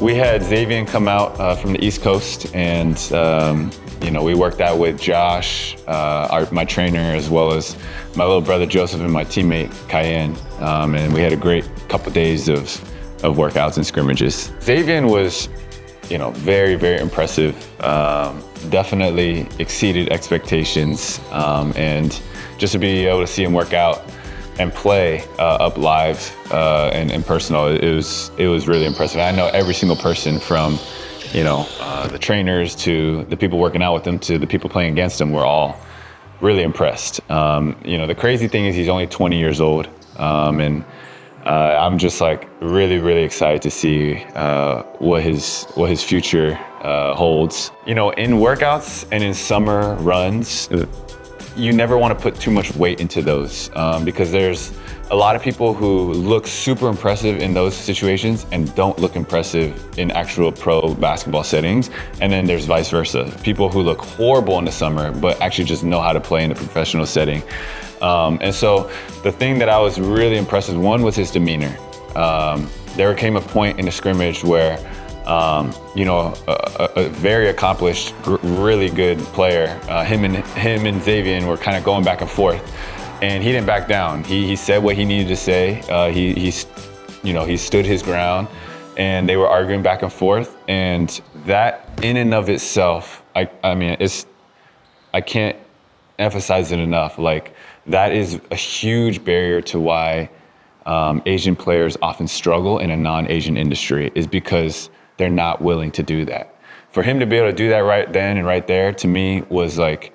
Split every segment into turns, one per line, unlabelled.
We had Xaivian come out from the East Coast, and we worked out with Josh, my trainer, as well as my little brother Joseph and my teammate Kaiyan, and we had a great couple days of workouts and scrimmages. Xaivian was, very, very impressive. Definitely exceeded expectations, and just to be able to see him work out and play up live and in personal, it was really impressive. I know every single person from, the trainers to the people working out with him to the people playing against him were all really impressed. The crazy thing is he's only 20 years old, and I'm just like really, really excited to see what his future holds. In workouts and in summer runs, you never want to put too much weight into those because there's a lot of people who look super impressive in those situations and don't look impressive in actual pro basketball settings. And then there's vice versa. People who look horrible in the summer, but actually just know how to play in a professional setting. And so the thing that I was really impressed with, one was his demeanor. There came a point in the scrimmage where a very accomplished, really good player. Him and Xaivian were kind of going back and forth, and he didn't back down. He said what he needed to say. He stood his ground, and they were arguing back and forth. And that, in and of itself, I can't emphasize it enough. Like, that is a huge barrier to why Asian players often struggle in a non-Asian industry, is because they're not willing to do that. For him to be able to do that right then and right there, to me, was like,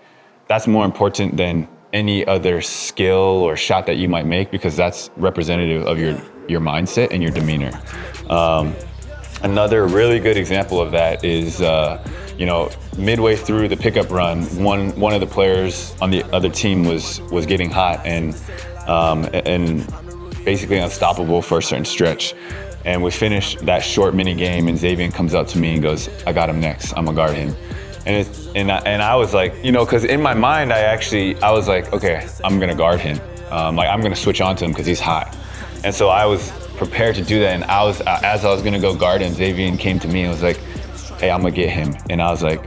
that's more important than any other skill or shot that you might make, because that's representative of your mindset and your demeanor. Another really good example of that is, midway through the pickup run, one of the players on the other team was getting hot and basically unstoppable for a certain stretch. And we finished that short mini game, and Xaivian comes up to me and goes, "I got him next. I'm gonna guard him." And I was like, because in my mind I was like, okay, I'm gonna guard him. I'm gonna switch on to him because he's hot. And so I was prepared to do that. And as I was gonna go guard him, Xaivian came to me and was like, "Hey, I'm gonna get him." And I was like,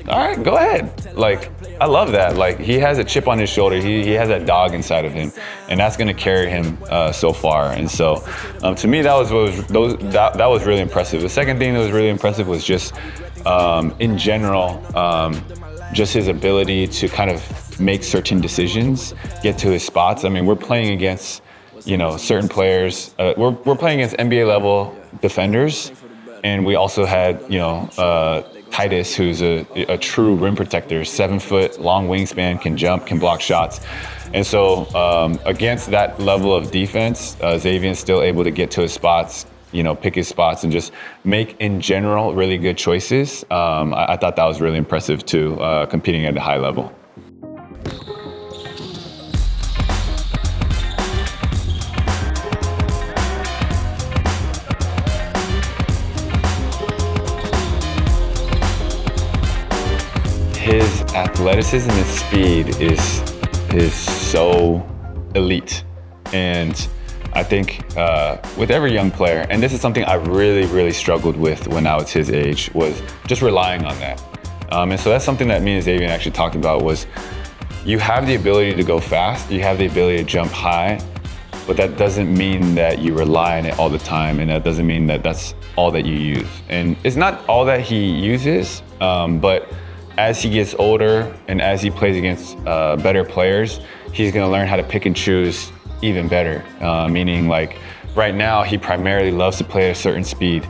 "All right, go ahead." Like, I love that. Like, he has a chip on his shoulder. He has that dog inside of him, and that's gonna carry him so far. And so, to me, that was really impressive. The second thing that was really impressive was just, in general, just his ability to kind of make certain decisions, get to his spots. I mean, we're playing against, certain players. We're playing against NBA level defenders. And we also had, Titus, who's a true rim protector, 7 foot, long wingspan, can jump, can block shots. And so against that level of defense, Xaivian's still able to get to his spots, pick his spots and just make, in general, really good choices. I thought that was really impressive too, competing at a high level. His athleticism and speed is so elite. And I think with every young player, and this is something I really, really struggled with when I was his age, was just relying on that. And so that's something that me and Xaivian actually talked about, was you have the ability to go fast, you have the ability to jump high, but that doesn't mean that you rely on it all the time, and that doesn't mean that that's all that you use. And it's not all that he uses, but as he gets older and as he plays against better players, he's gonna learn how to pick and choose even better. Meaning, like, right now, he primarily loves to play at a certain speed.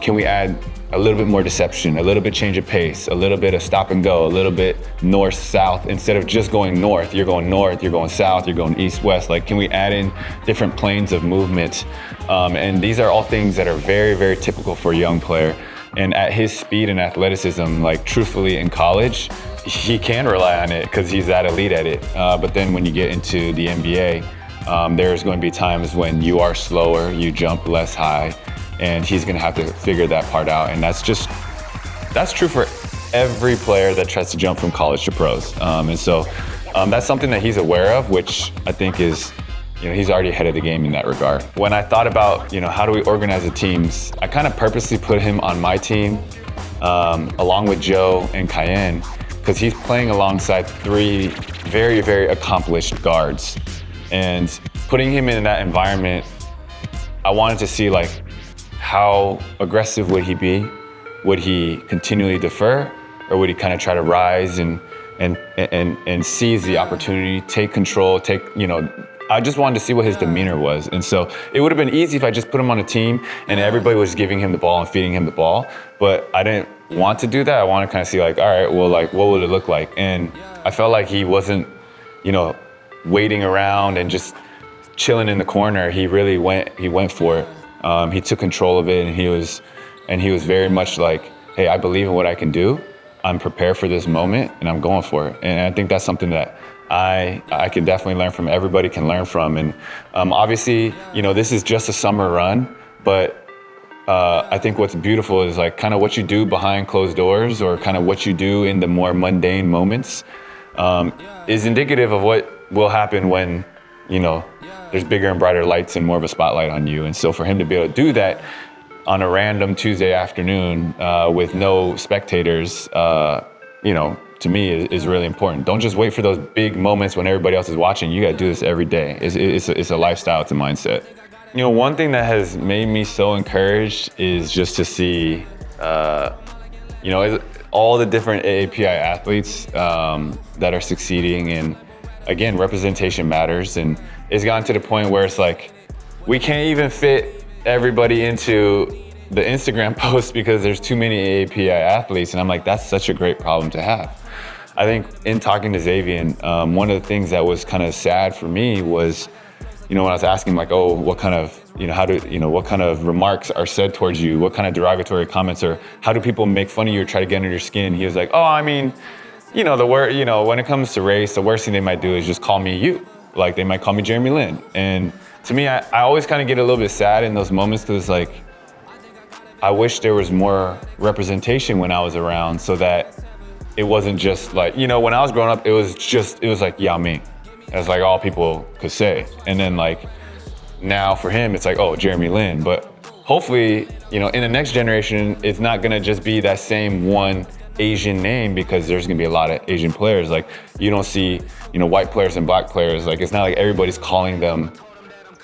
Can we add a little bit more deception, a little bit change of pace, a little bit of stop and go, a little bit north, south? Instead of just going north, you're going south, you're going east, west. Like, can we add in different planes of movement? And these are all things that are very, very typical for a young player. And at his speed and athleticism, like, truthfully, in college, he can rely on it because he's that elite at it. But then when you get into the NBA, there's going to be times when you are slower, you jump less high, and he's going to have to figure that part out. And that's true for every player that tries to jump from college to pros. And so that's something that he's aware of, which I think is he's already ahead of the game in that regard. When I thought about, how do we organize the teams, I kind of purposely put him on my team, along with Joe and Kaiyan, because he's playing alongside 3 very, very accomplished guards. And putting him in that environment, I wanted to see like how aggressive would he be? Would he continually defer, or would he kind of try to rise and seize the opportunity, take control, I just wanted to see what his demeanor was. And so it would have been easy if I just put him on a team and everybody was giving him the ball and feeding him the ball, but I didn't want to do that. I want to kind of see like, all right, well, like, what would it look like? And I felt like he wasn't, waiting around and just chilling in the corner. He really went for it. He took control of it, and he was very much like, hey, I believe in what I can do. I'm prepared for this moment, and I'm going for it. And I think that's something that I can definitely learn from. Everybody can learn from. And obviously, this is just a summer run, but I think what's beautiful is like kind of what you do behind closed doors, or kind of what you do in the more mundane moments, is indicative of what will happen when, there's bigger and brighter lights and more of a spotlight on you. And so for him to be able to do that on a random Tuesday afternoon with no spectators, to me is really important. Don't just wait for those big moments when everybody else is watching. You got to do this every day. It's a lifestyle, it's a mindset. One thing that has made me so encouraged is just to see, all the different AAPI athletes that are succeeding. And again, representation matters. And it's gotten to the point where it's like, we can't even fit everybody into the Instagram post because there's too many AAPI athletes. And I'm like, that's such a great problem to have. I think in talking to Xaivian, one of the things that was kind of sad for me was, when I was asking like, oh, what kind of, what kind of remarks are said towards you? What kind of derogatory comments, or how do people make fun of you or try to get under your skin? He was like, oh, I mean, when it comes to race, the worst thing they might do is just call me you. Like they might call me Jeremy Lin. And to me, I always kind of get a little bit sad in those moments, because like, I wish there was more representation when I was around, so that it wasn't just like, when I was growing up, it was like Yao Ming. That's like all people could say. And then like now for him, it's like, oh, Jeremy Lin. But hopefully, in the next generation, it's not gonna just be that same one Asian name, because there's gonna be a lot of Asian players. Like you don't see, white players and black players. Like it's not like everybody's calling them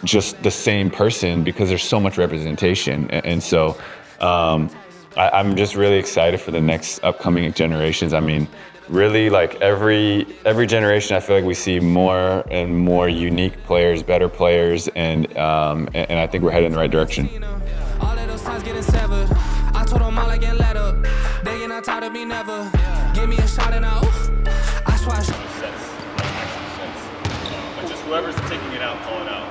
just the same person, because there's so much representation. And so I'm just really excited for the next upcoming generations. I mean, really, like every generation, I feel like we see more and more unique players, better players, and I think we're headed in the right direction.
All of those times getting severed, I told them all I get let up. They get not tired of me never. Give me a shot and I swear.
But just whoever's taking it out, call it out.